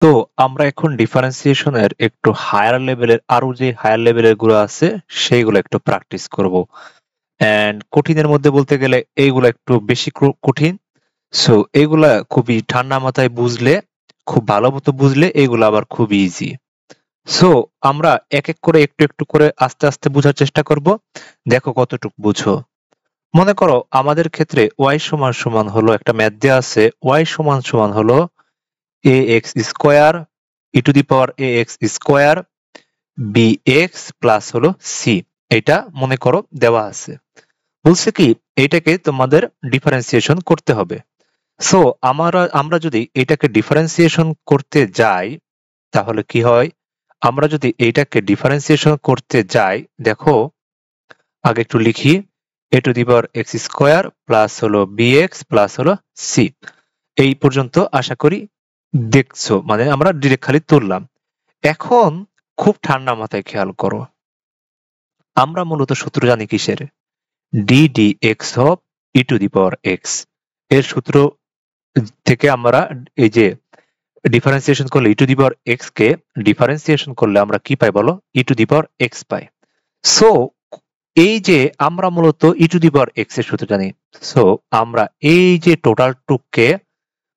তো আমরা এখন ডিফারেন্সিয়েশনের একটু হায়ার লেভেলের আরো যে হায়ার লেভেলের গুলো আছে সেইগুলো একটু প্র্যাকটিস করব। এন্ড কঠিনের মধ্যে বলতে গেলে এইগুলো একটু বেশি কঠিন। সো এইগুলা খুবই ঠান্ডা মাথায় বুঝলে, খুব ভালো মতো বুঝলে এগুলো আবার খুব ইজি। সো আমরা এক এক করে একটু একটু করে আস্তে আস্তে বোঝার চেষ্টা করব। দেখো কতটুকু বুঝো। মনে করো আমাদের ক্ষেত্রে ওয়াই সমান সমান হলো একটা ম্যাথ দেওয়া আছে, ওয়াই সমান সমান হলো A X square E to the power A X square B X plus হলো সি। এটা মনে করো দেওয়া আছে। বলছে কি এটাকে তোমাদের ডিফারেন্সিয়েশন করতে হবে। সো আমরা যদি এটাকে ডিফারেন্সিয়েশন করতে যাই তাহলে কি হয়? আমরা যদি এইটাকে ডিফারেন্সিয়েশন করতে যাই, দেখো আগে একটু লিখি। A to the power X square plus হলো বি এক্স প্লাস হলো সি। এই পর্যন্ত আশা করি দেখছো, মানে আমরা ডিরেক্ট খালি তুললাম। এখন খুব ঠান্ডা মাথায় খেয়াল করো, আমরা মূলত সূত্র জানি কিসের? D D X of E to the power X. এর সূত্র থেকে আমরা এই যে ডিফারেন্সিয়েশন করলে E to the power x কে ডিফারেন্সিয়েশন করলে আমরা কি পাই বলো? E to the power X পাই। সো এই যে আমরা মূলত ই টু দি পাওয়ার এক্স এর সূত্র জানি। সো আমরা এই যে টোটাল টুককে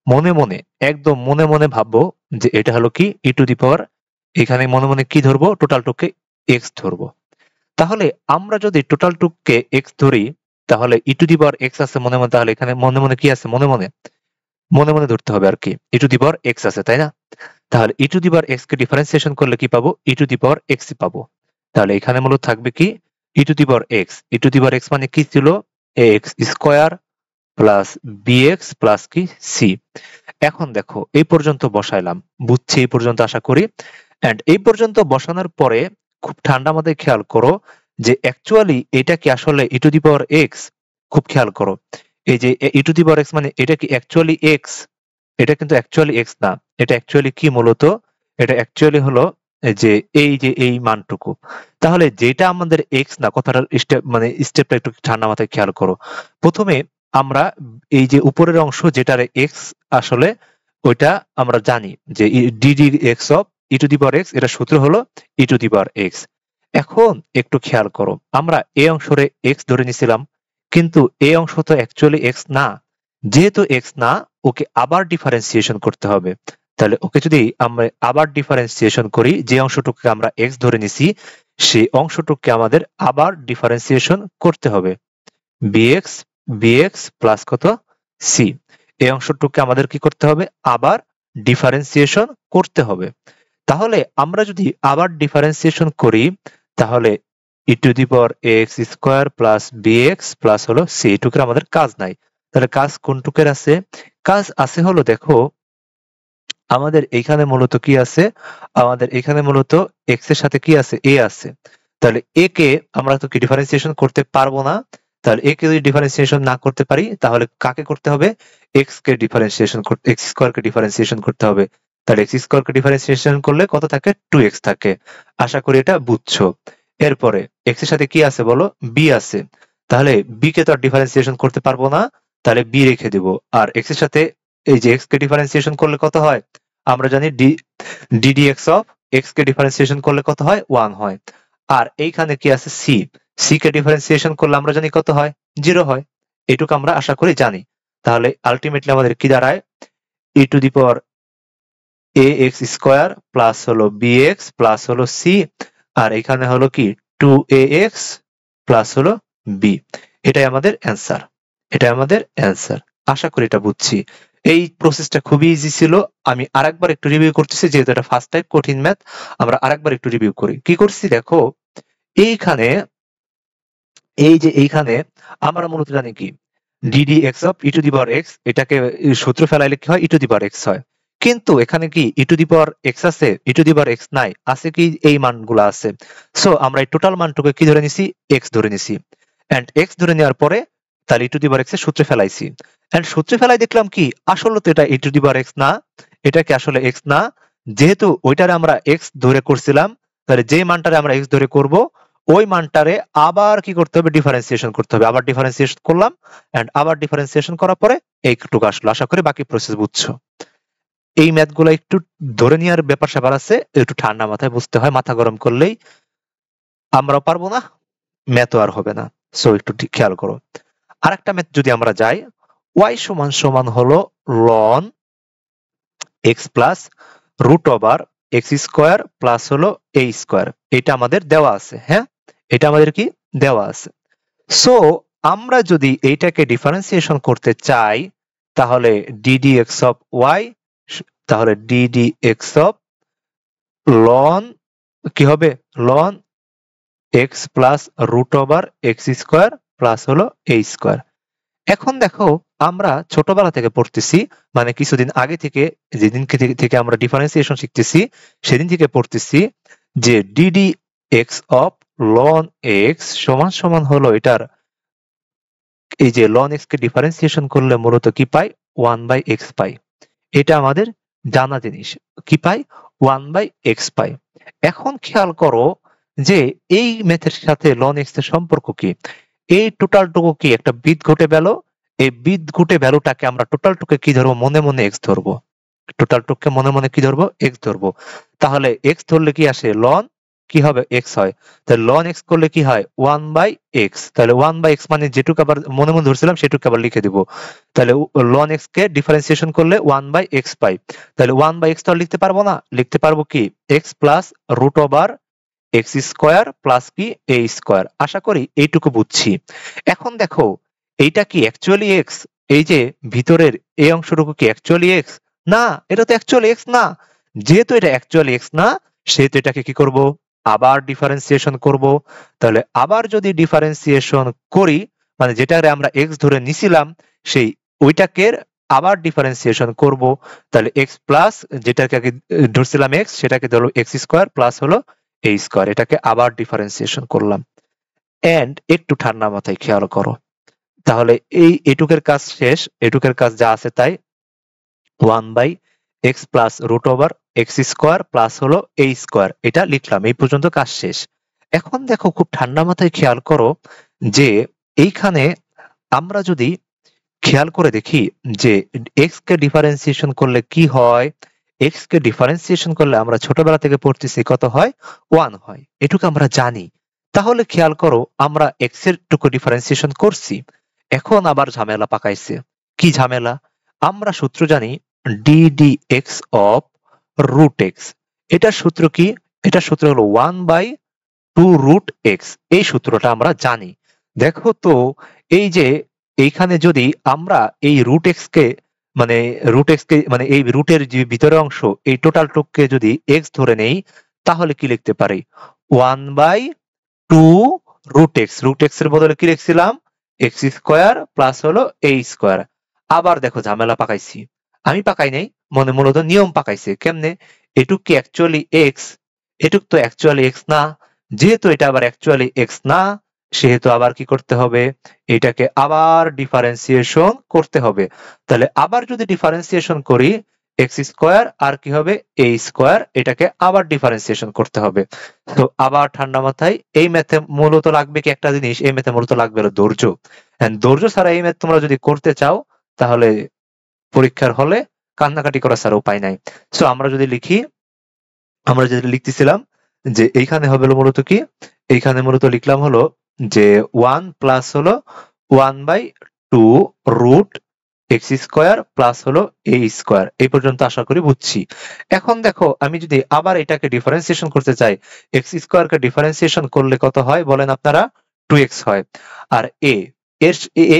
মনে মনে, একদম মনে মনে ভাববো যে এটা হলো কি ই টু দি পাওয়ার, এখানে মনে মনে কি ধরবো? টোটাল টুককে এক্স ধরবো। তাহলে আমরা যদি টোটাল টুককে এক্স ধরি, তাহলে ই টু দি পাওয়ার এক্স আছে মনে মনে, তাহলে এখানে মনে মনে কি আছে? মনে মনে মনে মনে ধরতে হবে আর কি, ই টু দি পাওয়ার এক্স আছে, তাই না? তাহলে ই টু দি পাওয়ার এক্স কে ডিফারেন্সিয়েশন করলে কি পাবো? ই টু দি পাওয়ার এক্স পাবো। তাহলে এখানে মূলত থাকবে কি? ই to the power x. E to the power X মানে কি ছিল? A X square plus B X plus কি সি। এখন দেখো এই পর্যন্ত বসাইলাম, বুঝছি এই পর্যন্ত আশা করি। এন্ড এই পর্যন্ত বসানোর পরে খুব ঠান্ডা মাথায় খেয়াল করো যে অ্যাকচুয়ালি এটা কি আসলে ই টু দি পাওয়ার এক্স? খুব খেয়াল করো, এই যে ই টু দি পাওয়ার এক্স মানে এটা কি অ্যাকচুয়ালি এক্স? এটা কিন্তু অ্যাকচুয়ালি এক্স না। এটা অ্যাকচুয়ালি কি মূলত? এটা অ্যাকচুয়ালি হলো যে এই মানটুকু। তাহলে যেটা আমাদের এক্স না, কথাটার স্টেপ মানে স্টেপটা একটু ঠান্ডা মাথায় খেয়াল করো। প্রথমে আমরা এই যে উপরের অংশ যেটার এক্স আসলে, ওইটা আমরা জানি যে DD X of E to the power x, এটা সূত্র হলো ই টু দি পাওয়ার এক্স। এখন একটু খেয়াল করো, আমরা এই অংশরে এক্স ধরে নিছিলাম, কিন্তু এই অংশ তো অ্যাকচুয়ালি এক্স না। যেহেতু এক্স না, ওকে আবার ডিফারেন্সিয়েশন করতে হবে। তাহলে ওকে যদি আমরা আবার ডিফারেন্সিয়েশন করি, যে অংশটুকুকে আমরা এক্স ধরে নিছি সেই অংশটুকুকে আমাদের আবার ডিফারেন্সিয়েশন করতে হবে। বিএক্স বিএক্স প্লাস কত? সি। এই অংশটুকুকে আমাদের কি করতে হবে? আবার ডিফারেন্সিয়েশন করতে হবে। তাহলে আমরা যদি আবার ডিফারেন্সিয়েশন করি, তাহলে ই to the power X square plus B X plus হলো সি, এটুকুর আমাদের কাজ নাই। তাহলে কাজ কোনটুকের আছে? কাজ আছে হলো, দেখো আমাদের এইখানে মূলত কি আছে? আমাদের এখানে মূলত এক্স এর সাথে কি আছে? এ আছে। তাহলে এ কে আমরা তো কি ডিফারেন্সিয়েশন করতে পারবো না। তাহলে এ কে যদি ডিফারেন্সিয়েশন না করতে পারি, তাহলে কাকে করতে হবে? এক্স কে ডিফারেন্সিয়েশন করতে, এক্স স্কোয়ার কে ডিফারেন্সিয়েশন করতে হবে। তাহলে এক্স স্কোয়ার কে ডিফারেন্সিয়েশন করলে কত থাকে? 2x থাকে। আশা করি এটা বুঝছো। এরপরে এক্স এর সাথে কি আছে বলো? বি আছে। তাহলে বি কে তো আর ডিফারেন্সিয়েশন করতে পারবো না, তাহলে বি রেখে দিব। আর এক্স এর সাথে এই যে এক্স কে ডিফারেন্সিয়েশন করলে কত হয়? আমরা জানি ডিডিএক্স অফ এক্স কে ডিফারেন্সিয়েশন করলে কত হয়? 1 হয়। আর এইখানে কি আছে? সি। সি কে ডিফারেন্সিয়েশন করলে আমরা জানি কত হয়? 0 হয়। এটুকু আমরা আশা করি জানি। তাহলে আলটিমেটলি আমাদের কি দাঁড়ায়? E to the power A X square plus হলো বি এক্স প্লাস হলো সি। আর এখানে হলো কি 2ax প্লাস হলো বি। এটাই আমাদের অ্যান্সার। এটাই আমাদের অ্যান্সার। আশা করি এটা বুঝছি। এই প্রসেসটা খুবই ইজি ছিল। আমি আরেকবার একটু রিভিউ করতেছি, যেহেতু এটা ফার্স্ট টাইপ কঠিন ম্যাথ। আমরা আরেকবার একটু রিভিউ করি। কি করছি দেখো, এইখানে এই যে এইখানে আমরা মূলত জানি কি DD X of E to the power x, এটাকে সূত্র ফেলাইলে কি হয়? ই টু দি পাওয়ার এক্স হয়। কিন্তু এখানে কি ই টু দি পাওয়ার এক্স আছে? E to the power x নাই, আছে কি এই মানগুলো আছে। সো আমরা এই টোটাল মানটুকু কি ধরে নিছি? এক্স ধরে নিছি। এন্ড এক্স ধরে নেওয়ার পরে তাহলে ই টু দি পাওয়ার এক্স এর সূত্রে ফেলাইছি। এন্ড সূত্রে ফেলাই দেখলাম কি আসলে তো এটা ই টু দি পাওয়ার এক্স না, এটা কি আসলে এক্স না। যেহেতু ওইটারে আমরা এক্স ধরে করছিলাম, তাহলে যে মানটারে আমরা এক্স ধরে করব ওই মানটারে আবার কি করতে হবে? ডিফারেন্সিয়েশন করতে হবে। আবার ডিফারেন্সিয়েশন করলাম, এন্ড আবার ডিফারেন্সিয়েশন করার পরে এইটুকু আসলো। আশা করি বাকি প্রসেস বুঝছো। এই ম্যাথগুলো একটু ধরে নেওয়ার ব্যাপার স্যাপার আছে, একটু ঠান্ডা মাথায় বুঝতে হয়, মাথা গরম করলেই আমরাও পারবো না, ম্যাথও আর হবে না। সো একটু খেয়াল করো। আরেকটা ম্যাথ যদি আমরা যাই, y সমান সমান হলো ln x plus root over X square plus হলো a স্কোয়ার। এটা আমাদের দেওয়া আছে, হ্যাঁ, এটা আমাদের কি দেওয়া আছে। সো আমরা যদি এইটাকে ডিফারেন্সিয়েশন করতে চাই, তাহলে ddx অফ y, তাহলে ddx অফ ln কি হবে, ln x plus root over X square plus হলো a স্কোয়ার। এখন দেখো, আমরা ছোটবেলা থেকে পড়তেছি, মানে কিছুদিন আগে থেকে, যেদিন থেকে আমরা ডিফারেন্সিয়েশন শিখতেছি, সেদিন থেকে পড়তেছি যে ddx অফ ln x সমান সমান হলো এটার, এই যে ln x কে ডিফারেন্সিয়েশন করলে মূলত কি পাই, 1/x পাই। এটা আমাদের জানা জিনিস, কি পাই, 1/x পাই। এখন খেয়াল করো যে এই ম্যাথের সাথে ln x এর সম্পর্ক কি। এই টোটালটুকু কি একটা বীজগণিত ভ্যালু, এই বীজগণিত ভ্যালুটাকে আমরা টোটালটুকে কি ধরবো, মনে মনে x ধরবো, টোটালটুককে মনে মনে কি ধরবো, x ধরবো। তাহলে x ধরলে কি আসে, ln কি হবে, x হয়। তাহলে ln x করলে কি হয়, 1/x। তাহলে 1/x মানে যেটুকু আবার মনে মনে ধরছিলাম সেটুকু আবার লিখে দিব। তাহলে ln x কে ডিফারেন্সিয়েশন করলে 1/x পাই। তাহলে 1/x তো আর লিখতে পারবো না, লিখতে পারবো কি, x plus root over X square plus কি a স্কোয়ার। আশা করি এইটুকু বুঝছি। এখন দেখো, এইটা কি অ্যাকচুয়ালি এক্স, এই যে ভিতরের এই অংশটুকু কি অ্যাকচুয়ালি এক্স, না, এটা তো অ্যাকচুয়ালি এক্স না। যেহেতু এটা অ্যাকচুয়ালি এক্স না, সেহেতু এটাকে কি করব, আবার ডিফারেন্সিয়েশন করব। তাহলে আবার যদি ডিফারেন্সিয়েশন করি, মানে যেটাকে আমরা এক্স ধরে নিছিলাম, সেই ওইটাকে আবার ডিফারেন্সিয়েশন করব। তাহলে এক্স প্লাস যেটাকে আগে ধরছিলাম এক্স, সেটাকে ধরো এক্স স্কোয়ার প্লাস হলো a স্কোয়ার। এটাকে আবার ডিফারেন্সিয়েশন করলাম। এন্ড একটু ঠান্ডা মাথায় খেয়াল করো, তাহলে এই এটুকের কাজ শেষ, এটুকের কাজ যা আছে তাই, 1/x plus root over X square plus হলো a স্কোয়ার, এটা লিখলাম, এই পর্যন্ত কাজ শেষ। এখন দেখো, খুব ঠান্ডা মাথায় খেয়াল করো যে এইখানে আমরা যদি খেয়াল করে দেখি যে x কে ডিফারেন্সিয়েশন করলে কি হয়, x কে ডিফারেন্সিয়েশন করলে আমরা ছোটবেলা থেকে পড়তেছি কত হয়, 1 হয়, এটুকু আমরা জানি। তাহলে খেয়াল করো, আমরা x এর টুকু ডিফারেন্সিয়েশন করছি, এখন আবার ঝামেলা পাকাইছে। কি ঝামেলা, আমরা সূত্র জানি ddx অফ রুট এক্স। এটার সূত্র কি, এটার সূত্র হলো 1/2 রুট এক্স। এই সূত্রটা আমরা জানি। দেখো তো, এই যে এইখানে যদি আমরা এই রুট এক্স কে মানে এই রুটের যে ভিতরের অংশ, এই টোটাল টুককে যদি এক্স ধরে নেই, তাহলে কি লিখতে পারি, 1/2 রুট এক্স। রুট এক্স এর বদলে কি লিখছিলাম, এক্স স্কোয়ার প্লাস হলো a স্কোয়ার। আবার দেখো ঝামেলা পাকাইছি, আমি পাকাই নাই, মূলত নিয়ম পাকাইছে। কেমনে, এটুক কি অ্যাকচুয়ালি এক্স, এটুক তো অ্যাকচুয়ালি এক্স না। যেহেতু এটা আবার অ্যাকচুয়ালি এক্স না, সেহেতু আবার কি করতে হবে, এটাকে আবার ডিফারেন্সিয়েশন করতে হবে। তাহলে আবার যদি ডিফারেন্সিয়েশন করি, এক্স স্কোয়ার আর কি হবে, a স্কোয়ার, এটাকে আবার ডিফারেন্সিয়েশন করতে হবে। তো আবার ঠান্ডা মাথায়, এই ম্যাথে মূলত লাগবে কি একটা জিনিস, এই ম্যাথে মূলত লাগবে হলো ধৈর্য। ধৈর্য ছাড়া এই ম্যাথ তোমরা যদি করতে চাও, তাহলে পরীক্ষার হলে কান্নাকাটি করা ছাড়া উপায় নাই। সো আমরা যদি লিখি, আমরা যেটা লিখতেছিলাম যে এইখানে হবে হলো মূলত কি, এইখানে মূলত লিখলাম হলো যে 1 প্লাস হলো 1/2 রুট এক্স স্কোয়ার প্লাস হলো a স্কোয়ার। এই পর্যন্ত আশা করি বুঝছি। এখন দেখো, আমি যদি আবার এটাকে ডিফারেন্সিয়েশন করতে চাই, এক্স স্কোয়ার কে ডিফারেন্সিয়েশন করলে কত হয় বলেন আপনারা, 2x হয়। আর a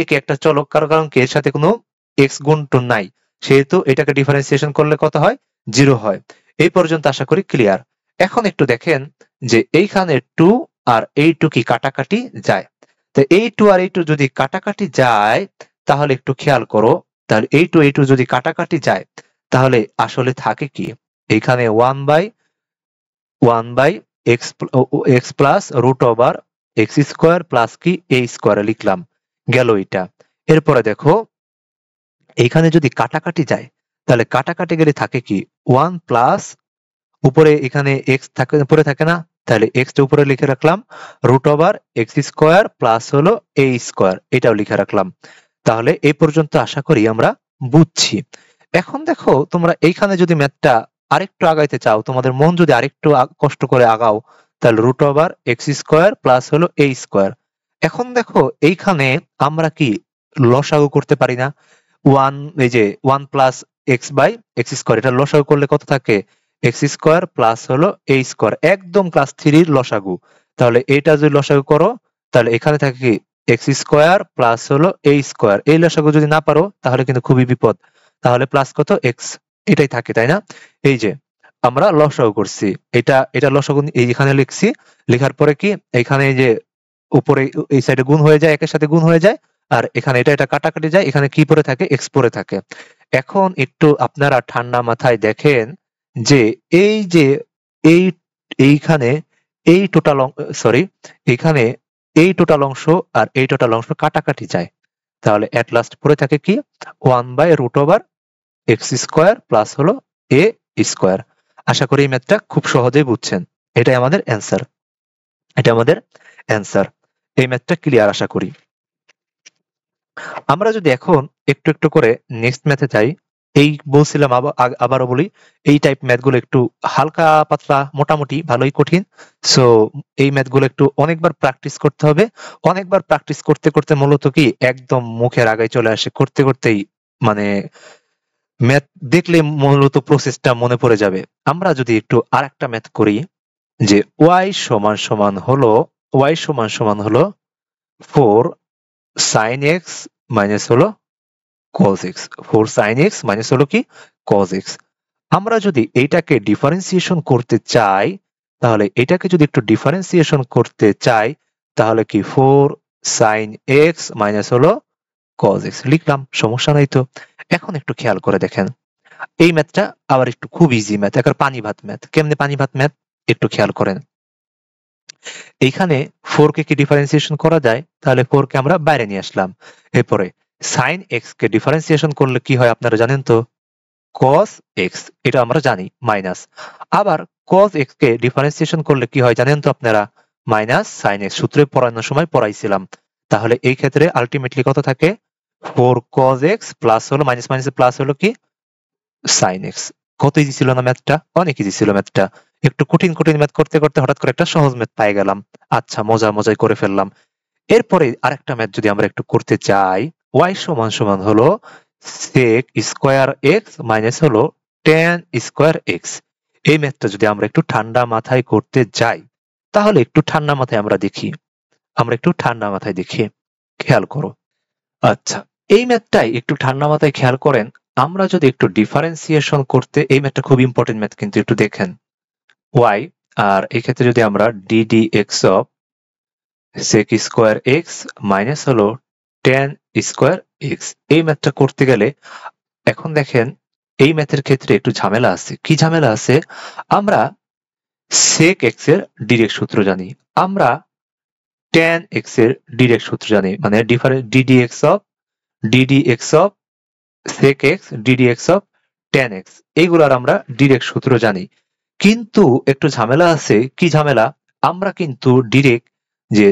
কে একটা চলক, কারণ কি এর সাথে কোনো x গুণটুন নাই, সেহেতু এটাকে ডিফারেন্সিয়েশন করলে কত হয়, 0 হয়। এই পর্যন্ত আশা করি ক্লিয়ার। এখন একটু দেখেন যে এইখানে 2 আর এই 2 কি কাটাকাটি যায়। তো এই 2 আর এই 2 যদি কাটাকাটি যায়, তাহলে একটু খেয়াল করো, তাহলে এই 2 যদি কাটাকাটি যায়, তাহলে আসলে থাকে কি, এইখানে 1/x plus root over X square plus কি a স্কোয়ার লিখলাম, গেল এটা। এরপরে দেখো, এইখানে যদি কাটাকাটি যায়, তাহলে কাটাকাটি গেলে থাকে কি, 1 প্লাস উপরে এখানে এক্স থাকে, উপরে থাকে না, তাহলে এক্স টা উপরে লিখে রাখলাম, root over X square plus হলো a স্কোয়ার, এটাও লিখে রাখলাম। তাহলে এই পর্যন্ত আশা করি আমরা বুঝছি। এখন দেখো তোমরা এইখানে যদি ম্যাথটা আরেকটু আগাইতে চাও, তোমাদের মন যদি আরেকটু কষ্ট করে আগাও, তাহলে root over X square plus হলো এ স্কোয়ার। এখন দেখো এইখানে আমরা কি লসাগু করতে পারি না? ওয়ান, এই যে one plus X by X square, এটা লসাগু করলে কত থাকে? এক্স স্কোয়ার প্লাস হলো এ স্কোয়ার, একদম ক্লাস 3 লসাগু। তাহলে এটা যদি লসাগু করো, তাহলে এখানে থাকে কি এক্স স্কোয়ার প্লাস হলো এ স্কোয়ার। এই লসাগু যদি না পারো তাহলে কিন্তু খুবই বিপদ। তাহলে প্লাস কত? এক্স, এটাই থাকে, তাই না? এই যে আমরা লসাগু করছি, এটা এটা লসাগু এইখানে লিখছি। লেখার পরে কি এখানে এই যে উপরে এই সাইডে গুণ হয়ে যায়, একের সাথে গুণ হয়ে যায়, আর এখানে এটা এটা কাটাকাটি যায়, এখানে কি পড়ে থাকে? এক্স পড়ে থাকে। এখন একটু আপনারা ঠান্ডা মাথায় দেখেন যে এই যে এই এইখানে এই টোটাল, সরি, এখানে এই টোটাল অংশ আর এই টোটাল অংশ কাটাকাটি যায়, তাহলে এট লাস্ট পড়ে থাকে কি? 1/√ওভার এক্স স্কোয়ার প্লাস হলো এ স্কোয়ার। আশা করি এই ম্যাথটা খুব সহজেই বুঝছেন। এটাই আমাদের অ্যান্সার, এটা আমাদের অ্যান্সার। এই ম্যাথটা ক্লিয়ার আশা করি। আমরা যদি এখন একটু একটু করে নেক্সট ম্যাথে যাই, এই বলছিলাম আবারও বলি, এই টাইপ ম্যাথগুলো একটু হালকা পাতলা, মোটামুটি ভালোই কঠিন। সো এই ম্যাথগুলো একটু অনেকবার প্র্যাকটিস করতে হবে। অনেকবার প্র্যাকটিস করতে করতে মূলত কি একদম মুখের আগায় চলে আসে, করতে করতেই মানে ম্যাথ দেখলে মূলত প্রসেসটা মনে পড়ে যাবে। আমরা যদি একটু আর একটা ম্যাথ করি, যে y সমান হলো 4 sin x মাইনাস হলো cos x। 4 sin x minus হলো কি cos x। আমরা যদি এইটাকে ডিফারেন্সিয়েশন করতে চাই, তাহলে এটাকে যদি একটু ডিফারেন্সিয়েশন করতে চাই, তাহলে কি 4 sin x মাইনাস হলো cos x লিখলাম, সমস্যা নাই তো। এখন একটু খেয়াল করে দেখেন, এই ম্যাথটা আবার একটু খুব ইজি ম্যাথ, একটা পানি ভাত ম্যাথ। কেমনে পানি ভাত ম্যাথ একটু খেয়াল করেন। এইখানে 4 কে কি ডিফারেন্সিয়েশন করা যায়? তাহলে 4 কে আমরা বাইরে নিয়ে আসলাম। এরপরে sin x কে ডিফারেন্সিয়েশন করলে কি হয় আপনারা জানেন তো? cos x, এটা আমরা জানি, মাইনাস। আবার cos x কে ডিফারেন্সিয়েশন করলে কি হয় জানেন তো আপনারা? মাইনাস sin x, সূত্রে পড়ানোর সময় পড়াইছিলাম। তাহলে এই ক্ষেত্রে আলটিমেটলি কত থাকে? 4 cos x প্লাস হলো মাইনাস মাইনাস প্লাস হলো কি sin x। কত ইজি ছিল না ম্যাথটা? অনেক ইজি ছিল ম্যাথটা। একটু কঠিন কঠিন ম্যাথ করতে করতে হঠাৎ করে একটা সহজ ম্যাথ পাই গেলাম। আচ্ছা, মজাই করে ফেললাম। এরপরে আরেকটা ম্যাথ যদি আমরা একটু করতে চাই, y সমান হলো sec স্কোয়ার x মাইনাস হলো tan স্কোয়ার x। এই ম্যাথটা যদি আমরা একটু ঠান্ডা মাথায় করতে যাই, তাহলে একটু ঠান্ডা মাথায় দেখি, খেয়াল করো। আচ্ছা, এই ম্যাথটাই একটু ঠান্ডা মাথায় খেয়াল করেন। আমরা যদি একটু ডিফারেন্সিয়েশন করতে, এই ম্যাথটা খুব ইম্পর্টেন্ট ম্যাথ কিন্তু, একটু দেখেন y, আর এই ক্ষেত্রে যদি আমরা ddx of sec square x minus হলো tan স্কোয়ার x, এই ম্যাথটা করতে গেলে এখন দেখেন এই ম্যাথের ক্ষেত্রে একটু ঝামেলা আছে। কি ঝামেলা আছে? আমরা sec x এর ডিরেক্ট সূত্র জানি, আমরা tan x এর ডিরেক্ট সূত্র জানি, মানে ddx of sec x ddx of tan x, এইগুলার আমরা ডিরেক্ট সূত্র জানি। কিন্তু একটু ঝামেলা আছে। কি ঝামেলা? আমরা কিন্তু ডিরেক্ট যে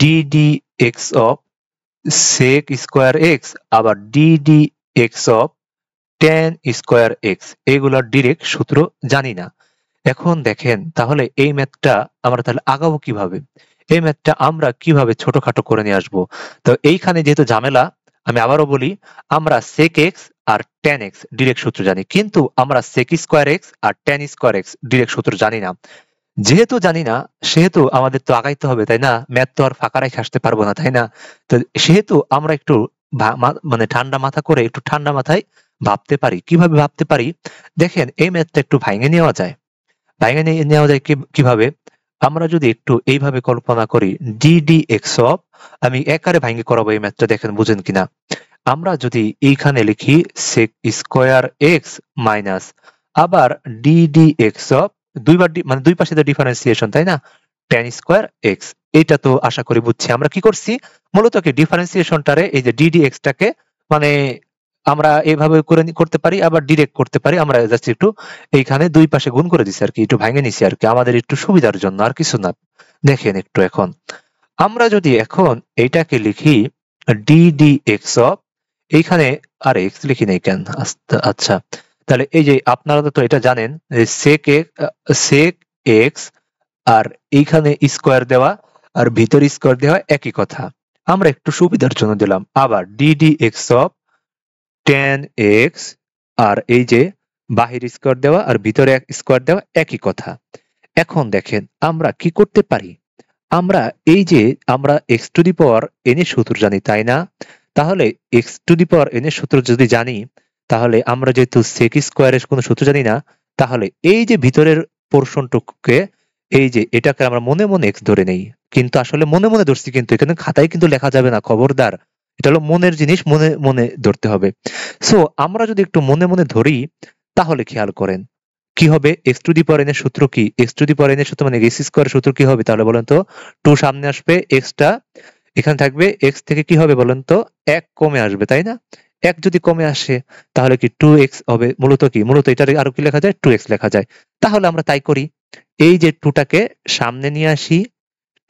ddx of sec square x আবার ddx of tan square x, এগুলোর ডিরেক্ট সূত্র জানি না। এখন দেখেন তাহলে এই ম্যাথটা আমরা তাহলে আগাবো কিভাবে? এই ম্যাথটা আমরা কিভাবে ছোটখাটো করে নিয়ে আসবো? তো এইখানে যেহেতু ঝামেলা, আমি আবারও বলি, আমরা sec x আর tan x ডিরেক্ট সূত্র জানি, কিন্তু আমরা sec স্কোয়ার x আর tan স্কোয়ার x ডিরেক্ট সূত্র জানি না। যেহেতু জানি না, সেহেতু আমাদের তো আগাইতে হবে, তাই না? ম্যাথ তো আর ফাঁকা রেখে আসতে পারবো না, তাই না? তো সেহেতু আমরা একটু মানে ঠান্ডা মাথা করে একটু ঠান্ডা মাথায় ভাবতে পারি। কিভাবে ভাবতে পারি? দেখেন এই ম্যাথটা একটু ভাঙে নেওয়া যায়। কিভাবে? আমরা যদি একটু এইভাবে কল্পনা করি, ddx অফ, আমি একারে ভাঙে করাবো এই ম্যাথটা, দেখেন বুঝেন কিনা। আমরা যদি এইখানে লিখি sec স্কোয়ার x মাইনাস আবার ddx অফ, দুইবার মানে দুই পাশে তো ডিফারেন্সিয়েশন, তাই না? tan স্কোয়ার x, এইটা তো আশা করি বুঝছি। আমরা কি করছি মূলত? কি ডিফারেন্সিয়েশনটারে, এই যে ddx টাকে মানে আমরা এইভাবে করতে পারি, আবার ডিরেক্ট করতে পারি। আমরা জাস্ট একটু এইখানে দুই পাশে গুণ করে দিছি আর কি, একটু ভাঙে নিছি আর কি, আমাদের একটু সুবিধার জন্য, আর কিছু না। দেখেন একটু এখন আমরা যদি এখন এইটাকে লিখি ddx অফ, এইখানে আর এক্স লিখি নাই কেন? আচ্ছা, তাহলে এই যে আপনারা তো এটা জানেন যে সেক এক্স আর এইখানে স্কোয়ার দেওয়া আর ভিতরে স্কোয়ার দেওয়া একই কথা। আমরা একটু সুবিধার জন্য দিলাম। আবার D D X of ten X আর এই যে বাহির স্কোয়ার দেওয়া আর ভিতরে স্কোয়ার দেওয়া একই কথা। এখন দেখেন আমরা কি করতে পারি, আমরা এই যে আমরা x two the power N এর সূত্র জানি, তাই না? তাহলে x two the power N এর সূত্র যদি জানি, তাহলে আমরা যেহেতু সেক স্কোয়ারের কোনো সূত্র জানি না, তাহলে এই যে ভিতরের পোর্শনটুকুকে এই যে এটাকে আমরা মনে মনে এক্স ধরে নেই, কিন্তু আসলে মনে মনে ধরছি, কিন্তু এখানে খাতায় কিন্তু লেখা যাবে না, খবরদার। এটা হলো মনের জিনিস, মনে মনে ধরতে হবে। সো আমরা যদি একটু মনে মনে ধরি, তাহলে খেয়াল করেন কি হবে। X two the power N এর সূত্র কি? X two the power N এর সূত্র মানে এক্স স্কোয়ারের সূত্র কি হবে তাহলে বলেন তো? টু সামনে আসবে, এক্সটা এখানে থাকবে, এক্স থেকে কি হবে বলেন তো? এক কমে আসবে, তাই না? এক যদি কমে আসে তাহলে কি টু এক্স হবে। মূলত কি, মূলত এটা আরো কি লেখা যায়? টু এক্স লেখা যায়। তাহলে আমরা তাই করি, এই যে টুটাকে সামনে নিয়ে আসি,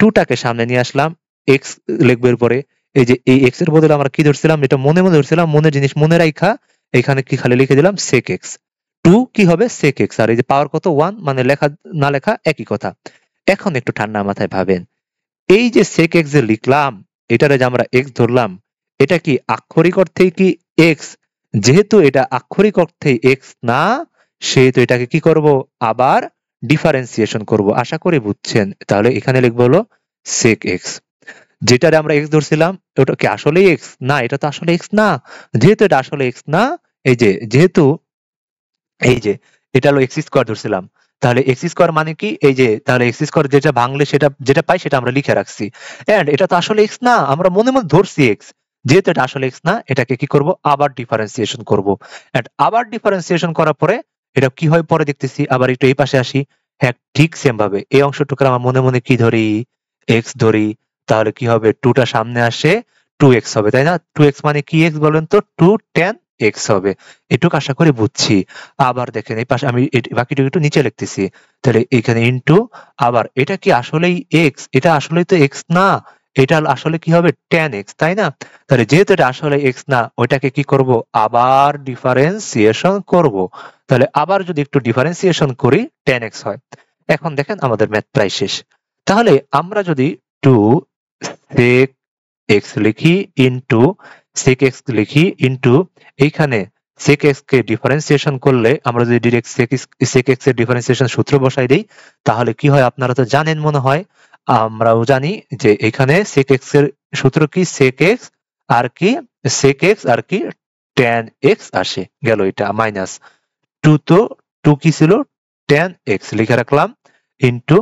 টুটাকে সামনে নিয়ে আসলাম, এক্স লিখবো এর পরে। এই যে এই এক্স এর বদলে আমরা কি ধরছিলাম? এটা মনে মনে ধরছিলাম, মনের জিনিস মনে রাখা এখানে কি খালি লিখে দিলাম সেক এক্স। টু কি হবে? সেক এক্স। আর এই যে পাওয়ার কত? ওয়ান, মানে লেখা না লেখা একই কথা। এখন একটু ঠান্ডা মাথায় ভাবেন, এই যে সেক এক্স যে লিখলাম, এটারে যে আমরা এক্স ধরলাম, এটা কি আক্ষরিক অর্থেই কি এক্স? যেহেতু এটা আক্ষরিক অর্থে এক্স না, সেহেতু এটাকে কি করব? আবার ডিফারেন্সিয়েশন করব। আশা করি বুঝছেন। তাহলে এখানে লিখবো হলো সেক এক্স। যেটারে আমরা এক্স ধরছিলাম ওটা কি আসলে এক্স? না, এটা তো আসলে এক্স না। যেহেতু এটা আসলে এক্স না, এই যে যেহেতু এই যে এটা হলো এক্স স্কোয়ার ধরছিলাম, তাহলে এক্স স্কোয়ার মানে কি? এই যে তাহলে এক্স স্কোয়ার যেটা ভাঙলে সেটা যেটা পাই সেটা আমরা লিখে রাখছি। এন্ড এটা তো আসলে এক্স না, আমরা মনে মনে ধরছি এক্স। যেহেতু এটা আসলে এক্স না, এটাকে কি করব? আবার ডিফারেন্সিয়েশন করব। এন্ড আবার ডিফারেন্সিয়েশন করার পরে এটা কি হয় পরে দেখতেছি। আবার একটু এই পাশে আসি। হ্যাঁ, ঠিক সেম ভাবে এই অংশটুকু আমরা মনে মনে কি ধরি? এক্স ধরি। তাহলে কি হবে? টুটা সামনে আসে, টু এক্স হবে, তাই না? টু এক্স মানে কি এক্স বলেন তো? টু টেন এক্স হবে। এটুকু আশা করি বুঝছি। আবার দেখেন এই পাশে আমি বাকিটুকু একটু নিচে লিখতেছি। তাহলে এখানে ইনটু, আবার এটা কি আসলেই এক্স? এটা আসলেই তো এক্স না, এটা আসলে কি হবে? টেন এক্স, তাই না? তাহলে যেহেতু এটা আসলে এক্স না, ওইটাকে কি করব? আবার ডিফারেন্সিয়েশন করব। তাহলে আবার যদি একটু ডিফারেন্সিয়েশন করি, টেন এক্স হয়। এখন দেখেন আমাদের ম্যাথ প্রায় শেষ। তাহলে আমরা যদি টু সেক এক্স লিখি ইনটু সেক এক্স লিখি ইনটু এইখানে সেক এক্স কে ডিফারেন্সিয়েশন করলে, আমরা যদি ডিরেক্ট সেক এক্স এর ডিফারেন্সিয়েশন সূত্র বসাই দেই, তাহলে কি হয় আপনারা তো জানেন মনে হয়। আমরাও জানি যে এখানে সেক এক্স এর সূত্র কি? সেক এক্স আর কি? সেক এক্স আর কি টেন এক্স আসে গেল, এটা মাইনাস টু। তো টু কি ছিল? টেন এক্স লিখে রাখলাম ইনটু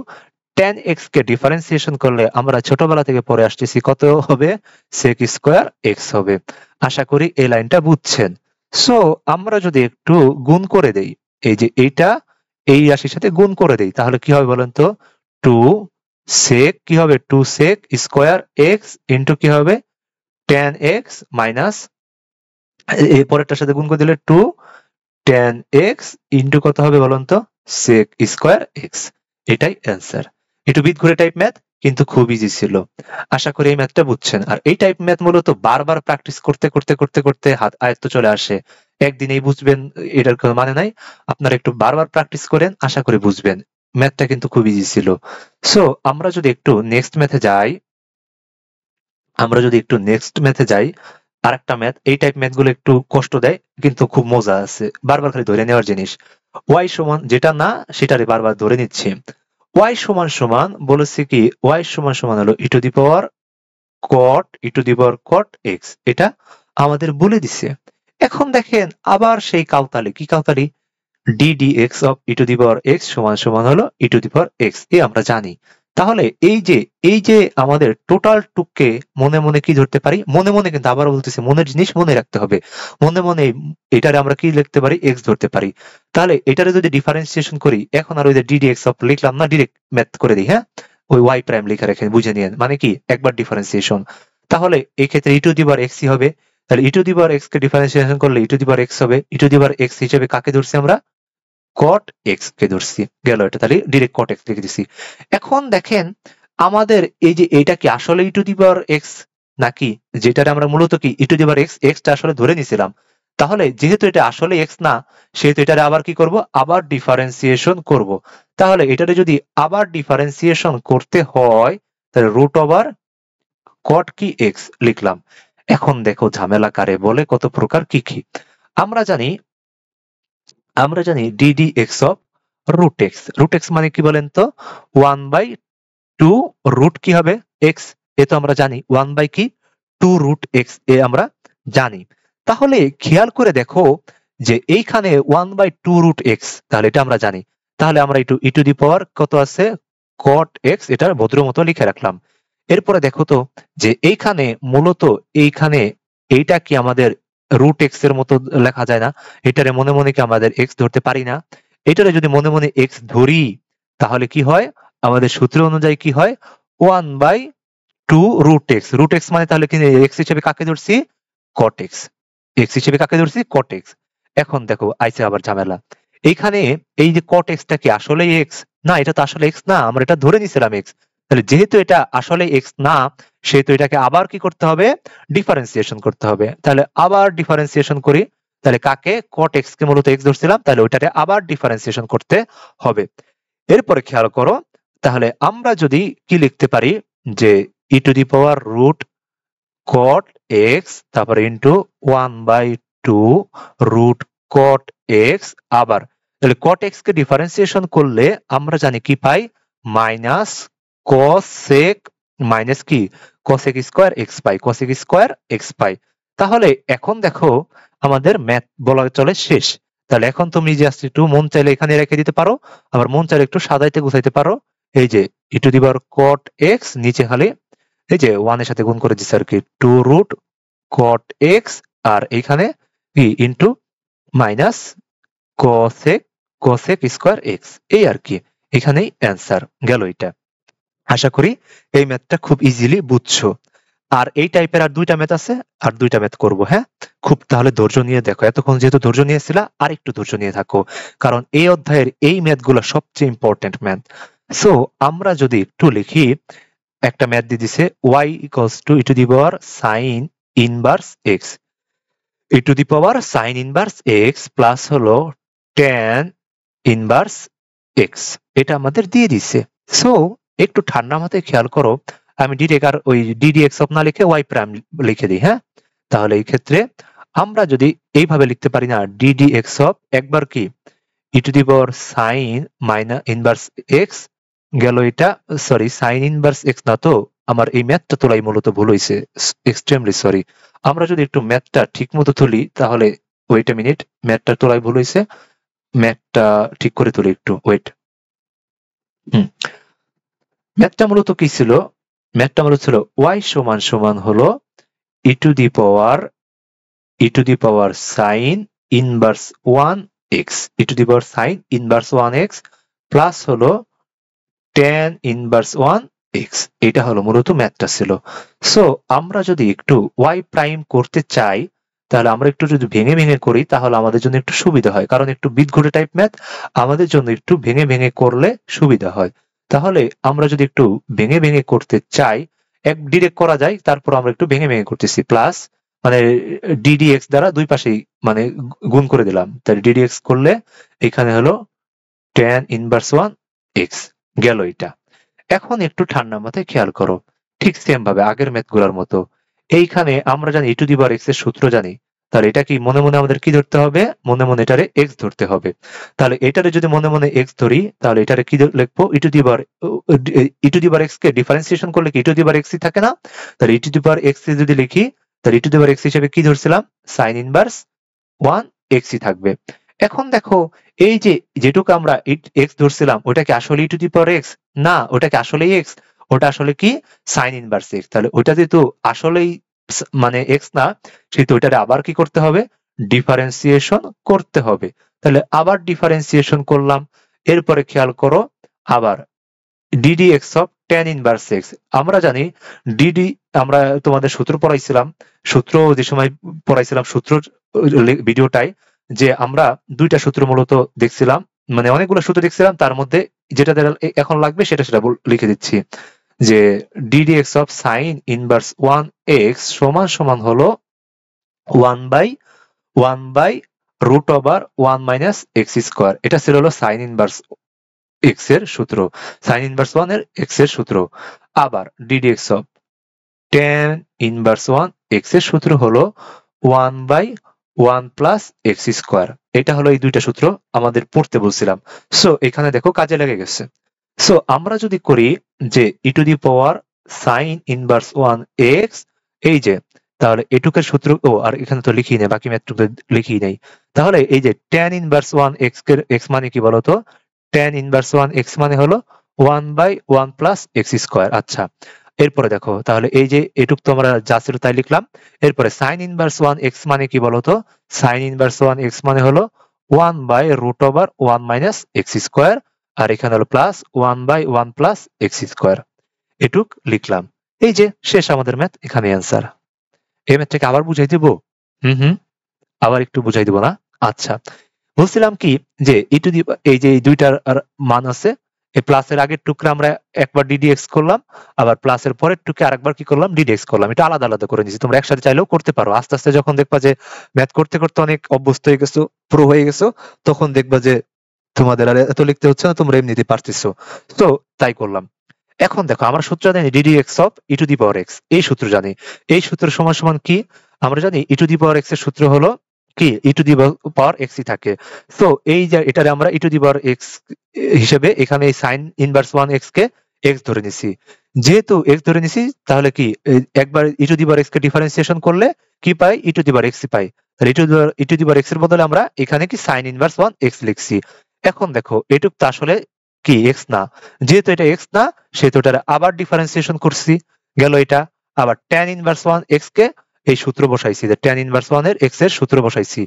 টেন এক্স কে ডিফারেন্সিয়েশন করলে আমরা ছোটবেলা থেকে পড়ে আসতেছি কত হবে? সেক স্কোয়ার এক্স হবে। আশা করি এই লাইনটা বুঝছেন। সো আমরা যদি একটু গুণ করে দেই, এই যে এইটা এই রাশির সাথে গুণ করে দেই, তাহলে কি হবে বলেন তো? টু সেক কি হবে? Two sec square X into কি হবে? টেন এক্স মাইনাস এই পরেরটার সাথে গুণ করে দিলে টু টেন এক্স ইন্টু কত হবে বলুন তো? Sec square X. এটাই অ্যান্সার। একটু বিদঘুরে টাইপ ম্যাথ, কিন্তু খুব ইজি ছিল। আশা করি এই ম্যাথটা বুঝছেন। আর এই টাইপ ম্যাথ মূলত বারবার প্র্যাকটিস করতে করতে করতে করতে হাত আয়ত্ত চলে আসে। একদিনেই বুঝবেন এটার কোনো মানে নাই। আপনারা একটু বারবার প্র্যাকটিস করেন, আশা করি বুঝবেন। ম্যাথটা কিন্তু খুব ইজি ছিল। সো আমরা যদি একটু নেক্সট ম্যাথে যাই, আরেকটা ম্যাথ, এই টাইপ ম্যাথ গুলো একটু কষ্ট দেয় কিন্তু খুব মজা আছে, বারবার খালি ধরে নেওয়ার জিনিস। ওয়াই সমান যেটা না সেটারে বারবার ধরে নিচ্ছে। ওয়াই সমান সমান বলেছে কি? ওয়াই সমান সমান হলো ই to the power cot x, এটা আমাদের বলে দিছে। এখন দেখেন আবার সেই কাউতালি, কি কাউতালি? ddx of E to the power x সমান সমান হলো ই টু দি পাওয়ার এক্স, এ আমরা জানি। তাহলে এই যে আমাদের টোটাল টুককে মনে মনে কি ধরতে পারি? মনে মনে, কিন্তু আবার বলতেছি মনের জিনিস মনে রাখতে হবে। মনে মনে এটারে আমরা কি লিখতে পারি? এক্স ধরতে পারি। তাহলে এটারে যদি ডিফারেন্সিয়েশন করি, এখন আর ওই যে ddx অফ লিখলাম না, ডিরেক্ট ম্যাথ করে দিই। হ্যাঁ, ওই ওয়াই প্রাইম লেখা রেখে বুঝে নিয়েন, মানে কি একবার ডিফারেন্সিয়েশন। তাহলে এই ক্ষেত্রে ই টু দি পাওয়ার এক্স হবে। তাহলে ই টু দি পাওয়ার এক্স কে ডিফারেন্সিয়েশন করলে E to the power X হবে। ই টু দি পাওয়ার এক্স হিসেবে কাকে ধরছি আমরা? কট এক্স কে ধরছি, গেল এটা। তাহলে ডিরেক্ট কট এক্স লিখে দিছি। এখন দেখেন আমাদের এই যে এটা কি আসলে ই টু দি পাওয়ার এক্স নাকি? যেটারে আমরা মূলত কি ই টু দি পাওয়ার এক্স, এক্সটা আসলে ধরে নিছিলাম। তাহলে যেহেতু এটা আসলে এক্স না, সেহেতু এটারে আবার কি করব, আবার ডিফারেন্সিয়েশন করব। তাহলে এটারে যদি আবার ডিফারেন্সিয়েশন করতে হয়, তাহলে রুট ওভার কট কি এক্স লিখলাম। এখন দেখো ঝামেলা কারে বলে, কত প্রকার কি কি। আমরা জানি D D X of root X. Root X মানে কি বলেন তো, 1/2 রুট কি হবে এক্স। এ তো আমরা জানি 1 কি 2 রুট এক্স, এ আমরা জানি। তাহলে খেয়াল করে দেখো যে এইখানে 1/2 রুট এক্স, তাহলে এটা আমরা জানি। তাহলে আমরা একটু ই টু দি পাওয়ার কত আছে কট এক্স, এটা ভদ্র মতো লিখে রাখলাম। এরপরে দেখো তো যে এইখানে মূলত এইখানে এইটা কি আমাদের রুট এক্স এর মতো লেখা যায় না? এটারে মনে মনে কি আমাদের এক্স ধরতে পারি না? এটারে যদি মনে মনে এক্স ধরি, তাহলে কি হয়, আমাদের সূত্র অনুযায়ী কি হয়, 1/2 রুট এক্স। রুট এক্স মানে তাহলে কি এক্স হিসেবে কাকে ধরছি, কট এক্স। এক্স হিসেবে কাকে ধরছি, কট এক্স। এখন দেখো আইসে আবার ঝামেলা। এইখানে এই যে কট এক্সটা কি আসলে এক্স? না, এটা তো আসলে এক্স না, আমরা এটা ধরে নিছিলাম এক্স। তাহলে যেহেতু এটা আসলে এক্স না, সেহেতু এটাকে আবার কি করতে হবে, ডিফারেন্সিয়েশন করতে হবে। তাহলে আবার ডিফারেন্সিয়েশন করি। তাহলে কাকে, কট এক্স কে মূলত এক্স ধরছিলাম, তাহলে ওইটাকে আবার ডিফারেন্সিয়েশন করতে হবে। এরপরে খেয়াল করো, তাহলে আমরা যদি কি লিখতে পারি, যে ই to the power root cot X, তারপরে ইন্টু 1/2 রুট কট এক্স। আবার তাহলে কট এক্স কে ডিফারেন্সিয়েশন করলে আমরা জানি কি পাই, মাইনাস কসেক, মাইনাস কি কসেক স্কোয়ার এক্স পাই, কসেক স্কোয়ার এক্স পাই। তাহলে এখন দেখো আমাদের ম্যাথ বলা চলে শেষ। তাহলে এখন তুমি জাস্ট একটু মন চাইলে এখানে রেখে দিতে পারো, আবার মন চাইলে একটু সাজাইতে গুছাইতে পারো। এই যে ই to the power cot x, নিচে খালি এই যে 1 এর সাথে গুণ করে দিচ্ছে আর কি 2 রুট কট এক্স, আর এইখানে কি into minus cosec cosec square x, এই আর কি। এখানেই অ্যান্সার গেল এটা। আশা করি এই ম্যাথটা খুব ইজিলি বুঝছো। আর এই টাইপের আর দুইটা ম্যাথ আছে, আর দুইটা ম্যাথ করবো, হ্যাঁ। খুব তাহলে ধৈর্য নিয়ে দেখো, এতক্ষণ যেহেতু ধৈর্য নিয়েছিলা আর একটু ধৈর্য নিয়ে থাকো, কারণ এই অধ্যায়ের এই ম্যাথগুলো সবচেয়ে ইম্পর্টেন্ট ম্যাথ। সো আমরা যদি একটু লিখি, একটা ম্যাথ দিয়ে দিছে y equals to E to the power sine inverse x, E to the power sine inverse x plus হলো ট্যান ইনভার্স এক্স, এটা আমাদের দিয়ে দিছে। সো একটু ঠান্ডা মাথায় খেয়াল করো, আমি ডিরেক্ট আর ওই ডিডি এক্স অফ না লিখে ওয়াই প্রাইম লিখে দিই, হ্যাঁ। তাহলে এই ক্ষেত্রে আমরা যদি এইভাবে লিখতে পারি না, ডিডি এক্স অফ একবার কি ই to the power sine minus inverse X গেল, এটা সরি সাইন ইনভার্স এক্স না তো, আমার এই ম্যাথটা তোলাই মূলত ভুল হয়েছে, এক্সট্রিমলি সরি। আমরা যদি একটু ম্যাথটা ঠিক মতো তুলি, তাহলে ওয়েট এ মিনিট, ম্যাথটা তোলাই ভুল হয়েছে, ম্যাথটা ঠিক করে তুলি একটু, ওয়েট। ম্যাথটা মূলত কি ছিল, ম্যাথটা মূলত ছিল ওয়াই সমান সমান হলো ই to the power sine inverse 1 X, E to the power sine inverse 1 X plus হলো tan ইনভার্স 1 এক্স, এটা হলো মূলত ম্যাথটা ছিল। সো আমরা যদি একটু ওয়াই প্রাইম করতে চাই, তাহলে আমরা একটু যদি ভেঙে ভেঙে করি, তাহলে আমাদের জন্য একটু সুবিধা হয়, কারণ একটু বীজগণিত টাইপ ম্যাথ, আমাদের জন্য একটু ভেঙে ভেঙে করলে সুবিধা হয়। তাহলে আমরা যদি একটু ভেঙে ভেঙে করতে চাই, এক ডিরেক্ট করা যায়, তারপর আমরা একটু ভেঙে ভেঙে করতেছি, প্লাস মানে ডিডিএক্স দ্বারা দুই পাশেই মানে গুণ করে দিলাম, তাহলে ডিডিএক্স করলে এখানে হলো tan ইনভার্স 1 এক্স গেল এটা। এখন একটু ঠান্ডা মাথায় খেয়াল করো, ঠিক সেম ভাবে আগের ম্যাথ গুলার মতো এইখানে আমরা জানি ই টু দি পাওয়ার এক্স এর সূত্র জানি, তাহলে এটা কি মনে মনে আমাদের কি ধরতে হবে, মনে মনে এটারে এক্স ধরতে হবে। তাহলে এটারে যদি মনে মনে এক্স ধরি, তাহলে এটারে কি লিখবো, e to the power x কে ডিফারেন্সিয়েশন করলে কি ই টু দি পাওয়ার এক্স ই থাকে না, তাহলে ই টু দি পাওয়ার এক্স যদি লিখি, তাহলে ই টু দি পাওয়ার এক্স হিসেবে কি ধরছিলাম, সাইন ইনভার্স 1 এক্স ই থাকবে। এখন দেখো এই যে যেটুকু আমরা এক্স ধরছিলাম, ওটাকে আসলে ই টু দি পাওয়ার এক্স না, ওটাকে আসলে এক্স, ওটা আসলে কি সাইন ইনভার্স এক্স। তাহলে ওটা যেহেতু আসলেই মানে এক্স না, সেহেতু ওইটারে আবার কি করতে হবে, ডিফারেন্সিয়েশন করতে হবে। তাহলে আবার ডিফারেন্সিয়েশন করলাম। এরপরে খেয়াল করো, আবার D D X of tan inverse x, আমরা জানি ডিডি, আমরা তোমাদের সূত্র পড়াইছিলাম, সূত্র যে সময় পড়াইছিলাম সূত্র ভিডিওটাই, যে আমরা দুইটা সূত্র মূলত দেখছিলাম, মানে অনেকগুলো সূত্র দেখছিলাম, তার মধ্যে যেটা এখন লাগবে সেটা লিখে দিচ্ছি, যে DD X of sign inverse 1 x সমান সমান হলো 1/1 1/√1 মাইনাস এক্স স্কোয়ার। এটা ছিল হলো সাইন ইনভার্স এক্স এর সূত্র, সাইন ইনভার্স 1 এর এক্স এর সূত্র। আবার ddx of tan inverse 1 x এর সূত্র হলো 1/1 প্লাস এক্স স্কোয়ার। এটা হলো এই দুইটা সূত্র আমাদের পড়তে বলছিলাম। সো এখানে দেখো কাজে লেগে গেছে। সো আমরা যদি করি যে ই to the power sine inverse 1 x, এই যে তাহলে এটুকের সূত্র, ও আর এখানে তো লিখি নেই, বাকি ম্যাথটুকু লিখি নেই। তাহলে এই যে tan ইনভার্স 1 এক্স এক্স মানে কি বলতো? tan ইনভার্স 1 এক্স মানে হলো 1/1 প্লাস এক্স স্কোয়ার। আচ্ছা, এরপরে দেখো তাহলে এই যে এটুক তো আমরা যা ছিল তাই লিখলাম। এরপরে সাইন ইনভার্স 1 এক্স মানে কি বলতো? সাইন ইনভার্স 1 এক্স মানে হলো 1/√1 মাইনাস এক্স স্কোয়ার, আর এখানে হলো প্লাস 1/1 প্লাস এক্স স্কোয়ার। এটুক লিখলাম। এই যে শেষ আমাদের ম্যাথ, এখানে অ্যান্সার। এই ম্যাথটাকে আবার বুঝাই দেবো? হুম, আবার একটু বুঝাই দেবো না? আচ্ছা, বলছিলাম কি যে ই টু দি, এই যে এই দুইটার মান আছে, এই প্লাসের আগের টুকরা আমরা একবার ডিডিএক্স করলাম, আবার প্লাসের পরের টুকে আরেকবার কি করলাম? ডিডিএক্স করলাম। এটা আলাদা আলাদা করে নিয়েছি, তোমরা একসাথে চাইলেও করতে পারো। আস্তে আস্তে যখন দেখবা যে ম্যাথ করতে করতে অনেক অভ্যস্ত হয়ে গেছো, প্রো হয়ে গেছো, তখন দেখবা যে তোমাদের আর এত লিখতে হচ্ছে না, তোমরা এমনিতে পারতেছো। তো তাই করলাম। এখন দেখো আমরা সূত্র জানি ddx of E to the power x, এই সূত্র জানি। এই সূত্র সমান সমান কি? আমরা জানি ই টু দি পাওয়ার এক্স এর সূত্র হলো কি? ই টু দি পাওয়ার এক্সই থাকে। তো এই যে এটারে আমরা ই টু দি পাওয়ার এক্স হিসেবে এখানে এই সাইন ইনভার্স 1 এক্স কে এক্স ধরে নিছি। যেহেতু এক্স ধরে নিছি, তাহলে কি একবার e to the power x কে ডিফারেন্সিয়েশন করলে কি পাই? ই টু দি পাওয়ার এক্স পাই। তাহলে ই টু দি পাওয়ার এক্স এর বদলে আমরা এখানে কি সাইন ইনভার্স 1 এক্স লিখছি। এখন দেখো এটুক তো আসলে কি এক্স না, যেহেতু এটা এক্স না, সেহেতু এটা আবার ডিফারেন্সিয়েশন করছি, গেল এটা। আবার tan ইনভার্স 1 এক্স কে এই সূত্র বসাইছি, যে tan ইনভার্স 1 এর এক্স এর সূত্র বসাইছি।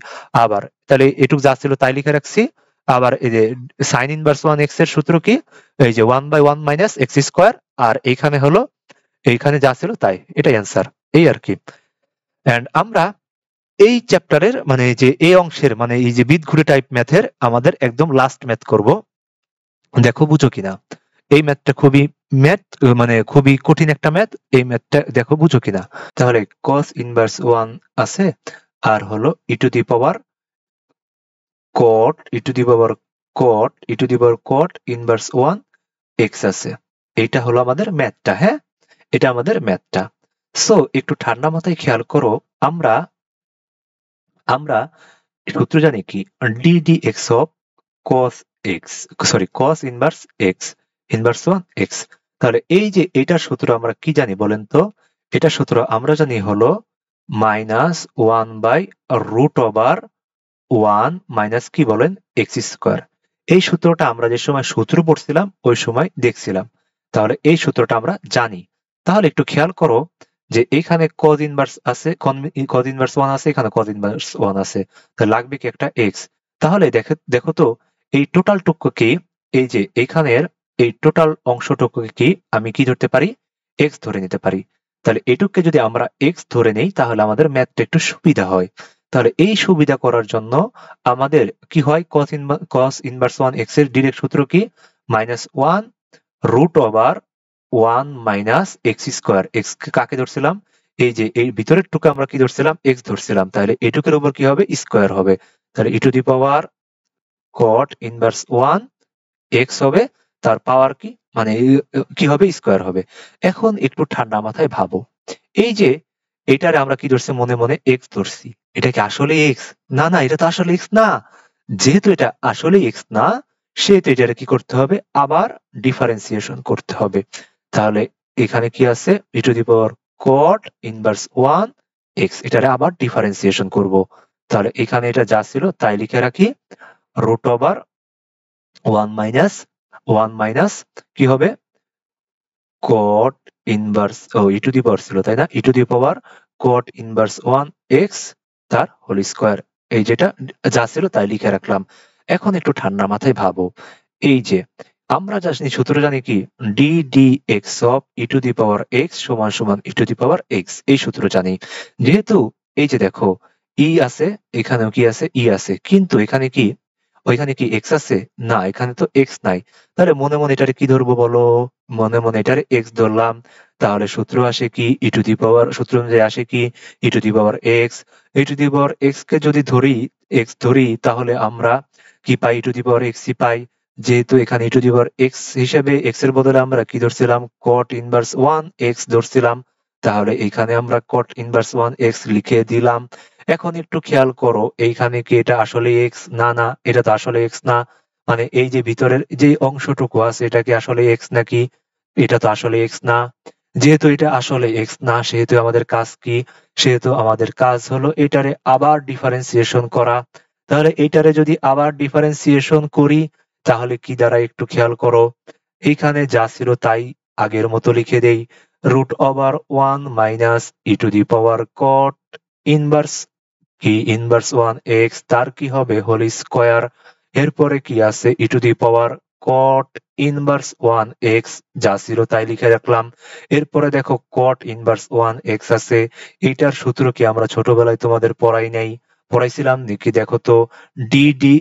আবার তাহলে এটুক যা ছিল তাই লিখে রাখছি। আবার এই যে সাইন ইনভার্স 1 এক্স এর সূত্র কি? এই যে 1/1 মাইনাস এক্স স্কোয়ার, আর এইখানে হলো এইখানে যা ছিল তাই, এটাই অ্যান্সার। এই আর কি। এন্ড আমরা এই চ্যাপ্টারের মানে যে এই অংশের মানে এই যে বীজগণিত টাইপ ম্যাথের আমাদের একদম লাস্ট ম্যাথ করব। দেখো বুঝো কিনা। এই ম্যাথটা মানে খুবই কঠিন একটা ম্যাথ। এই ম্যাথটা দেখো বুঝো কিনা। তাহলে cos ইনভার্স 1 আছে, আর হলো ই to the power cot inverse 1 x আছে। এটা হলো আমাদের ম্যাথটা। হ্যাঁ, এটা আমাদের ম্যাথটা। সো একটু ঠান্ডা মাথায় খেয়াল করো, আমরা আমরা সূত্র জানি কি? Ddx of cos x, sorry cos inverse x inverse 1 x. তাহলে এই যে এটার সূত্র আমরা কি জানি বলেন তো? এটার সূত্র আমরা জানি হলো -1/√1 মাইনাস কি বলেন? X square. এই সূত্রটা আমরা যে সময় সূত্র পড়ছিলাম ওই সময় দেখছিলাম। তাহলে এই সূত্রটা আমরা জানি। তাহলে একটু খেয়াল করো যে এখানে cos ইনভার্স আছে, cos ইনভার্স 1 আছে, এখানে cos ইনভার্স 1 আছে, তাহলে লাগবে কি একটা এক্স। তাহলে দেখো তো এই টোটাল টুকু কি? এই যে এখানের এই টোটাল অংশটুকুকে কি আমি কি ধরতে পারি? এক্স ধরে নিতে পারি। তাহলে এটুককে যদি আমরা এক্স ধরে নেই, তাহলে আমাদের ম্যাথটা একটু সুবিধা হয়। তাহলে এই সুবিধা করার জন্য আমাদের কি হয়? cos ইনভার্স 1 এক্স এর ডিরেক্ট সূত্র কি? -1/1 মাইনাস এক্স স্কোয়ার। এক্স কাকে ধরছিলাম? এই যে এই ভিতরের টুকু আমরা কি ধরছিলাম? এক্স ধরছিলাম। তাহলে এটুকের উপর কি হবে? স্কোয়ার হবে। তাহলে ই to the power cot inverse 1 x হবে, তার পাওয়ার কি মানে কি হবে? স্কোয়ার হবে। এখন একটু ঠান্ডা মাথায় ভাবো, এই যে এটারে আমরা কি ধরছি? মনে মনে এক্স ধরছি। এটা কি আসলে এক্স? না না, এটা তো আসলে এক্স না। যেহেতু এটা আসলে এক্স না, সেহেতু এটারে কি করতে হবে? আবার ডিফারেন্সিয়েশন করতে হবে। তাহলে এখানে কি আছে? E to the power cot inverse 1 x, এটারে আবার ডিফারেন্সিয়েশন করব। তাহলে এখানে এটা যা ছিল তাই লিখে রাখি, √1 মাইনাস কি হবে? cot inverse, e to the power ছিল তাই না? E to the power cot inverse 1 x তার হোল স্কোয়ার। এই যেটা যা ছিল তাই লিখে রাখলাম। এখন একটু ঠান্ডা মাথায় ভাবো, এই যে আমরা জানি সূত্র জানি কি? Ddx of E to the power x সমান সমান ই টু দি পাওয়ার এক্স, এই সূত্র জানি। যেহেতু এই যে দেখো ই আছে, এখানেও কি আছে? ই আছে, কিন্তু এখানে কি ওইখানে কি এক্স আছে? না, এখানে তো এক্স নাই। তাহলে মনে মনে এটারে কি ধরবো বলো? মনে মনে এটারে এক্স ধরলাম। তাহলে সূত্র আসে কি ই টু দি পাওয়ার, সূত্র অনুযায়ী আসে কি ই to the power x. E to the power x কে যদি এক্স ধরি তাহলে আমরা কি পাই, ই টু দি পাওয়ার এক্স ই পাই। যেহেতু এখানে ই টু দি পাওয়ার এক্স হিসেবে এক্স এর বদলে আমরা কি ধরছিলাম, কট ইনভার্স ওয়ান এক্স ধরছিলাম, তাহলে এখানে আমরা কট ইনভার্স ওয়ান এক্স লিখে দিলাম। এখন একটু খেয়াল করো, এইখানে কি এটা আসলে এক্স? না না, এটা তো আসলে এক্স না। মানে এই যে ভিতরের যে অংশটুকু আছে এটা কি আসলে এক্স নাকি? এটা তো আসলে এক্স না। যেহেতু এটা আসলে এক্স না, সেহেতু আমাদের কাজ কি? সেহেতু আমাদের কাজ হলো এটারে আবার ডিফারেন্সিয়েশন করা। তাহলে এটারে যদি আবার ডিফারেন্সিয়েশন করি তাহলে কি দাঁড়ায় একটু খেয়াল করো। এইখানে যা ছিল তাই আগের মতো লিখে দেই, root over one minus e to the power cot inverse কি ইনভার্স ওয়ান এক্স, তার কি হবে হোল স্কোয়ার। এরপরে কি আছে e to the power cot inverse one x, যা ছিল তাই লিখে রাখলাম। এরপরে দেখো কট ইনভার্স ওয়ান এক্স আছে, এইটার সূত্র কি আমরা ছোটবেলায় তোমাদের পড়াইছিলাম নাকি? দেখো তো, D D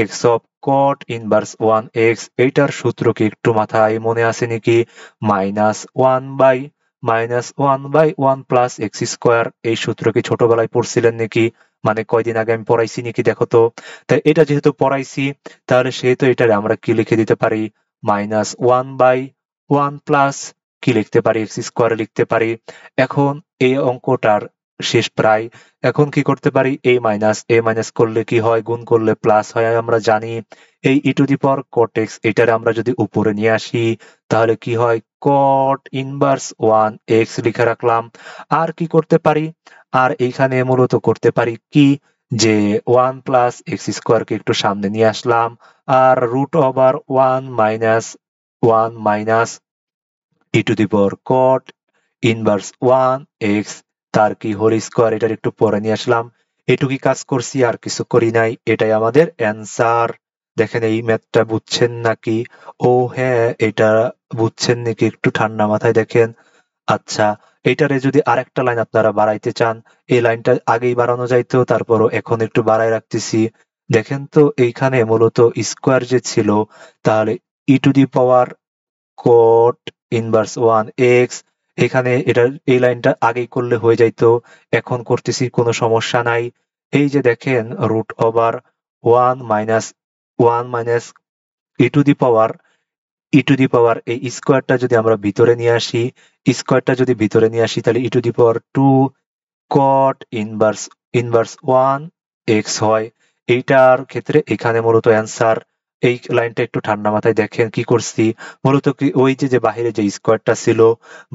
X of cot inverse one X, এইটার সূত্র কি একটু মাথায় মনে আছে নাকি? Minus one by one plus X square. এই সূত্র কি ছোটবেলায় পড়ছিলেন নাকি? মানে কয়দিন আগে আমি পড়াইছি নাকি দেখো তো। তাই এটা যেহেতু পড়াইছি তাহলে সেহেতু এটারে আমরা কি লিখে দিতে পারি, মাইনাস 1/1 প্লাস কি লিখতে পারি, এক্স স্কোয়ার লিখতে পারি। এখন এই অঙ্কটার শেষ প্রায়। এখন কি করতে পারি, এ মাইনাস করলে কি হয়, গুণ করলে প্লাস হয় আমরা জানি। এই ই to the power cot x এটারে আমরা যদি উপরে নিয়ে আসি তাহলে কি হয়, কট ইনভার্স ওয়ান এক্স লিখে রাখলাম। আর কি করতে পারি, আর এইখানে মূলত করতে পারি কি, যে ওয়ান প্লাস এক্স স্কোয়ারকে একটু সামনে নিয়ে আসলাম, আর root over one minus e to the power cot inverse one x, তার কি হোল স্কোয়ার, এটার একটু পরে নিয়ে আসলাম। এটুকুই কাজ করছি, আর কিছু করি নাই। এটাই আমাদের অ্যান্সার। দেখেন এই ম্যাথটা বুঝছেন নাকি? ও হ্যাঁ, এটা বুঝছেন নাকি একটু ঠান্ডা মাথায় দেখেন। আচ্ছা, এটারে যদি আরেকটা লাইন আপনারা বাড়াইতে চান, এই লাইনটা আগেই বাড়ানো যাইতো, তারপরও এখন একটু বাড়ায় রাখতেছি। দেখেন তো এইখানে মূলত স্কোয়ার যে ছিল, তাহলে ই to the power cot inverse one x, এখানে এটা এই লাইনটা আগেই করলে হয়ে যাইতো, এখন করতেছি কোনো সমস্যা নাই। এই যে দেখেন root over one minus e to the power এই স্কোয়ারটা যদি আমরা ভিতরে নিয়ে আসি, তাহলে ই to the power two cot inverse one x হয়। এইটার ক্ষেত্রে এখানে মূলত অ্যান্সার। এই লাইনটা একটু ঠান্ডা মাথায় দেখেন কি করছি। মূলত কি ওই যে বাহিরে যে স্কোয়ারটা ছিল,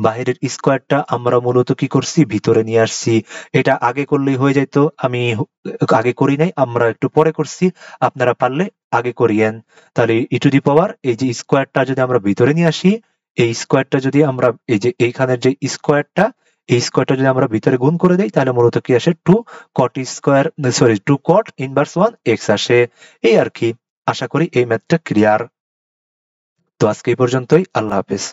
বাহিরের স্কোয়ারটা আমরা মূলত কি করছি, ভিতরে নিয়ে আসছি। এটা আগে করলেই হয়ে যেত, আমি আগে করি নাই, আমরা একটু পরে করছি। আপনারা পারলে আগে করিয়েন। তাহলে ই টু দি পাওয়ার এই যে স্কোয়ারটা যদি আমরা ভিতরে নিয়ে আসি, এই স্কোয়ারটা যদি আমরা এই যে এইখানের যে স্কোয়ারটা, এই স্কোয়ারটা যদি আমরা ভিতরে গুণ করে দেই তাহলে মূলত কি আসে, two cot inverse one X আসে। এই আর কি। আশা করি এই ম্যাথটা ক্লিয়ার। তো আজকে এই পর্যন্তই। আল্লাহ হাফেজ।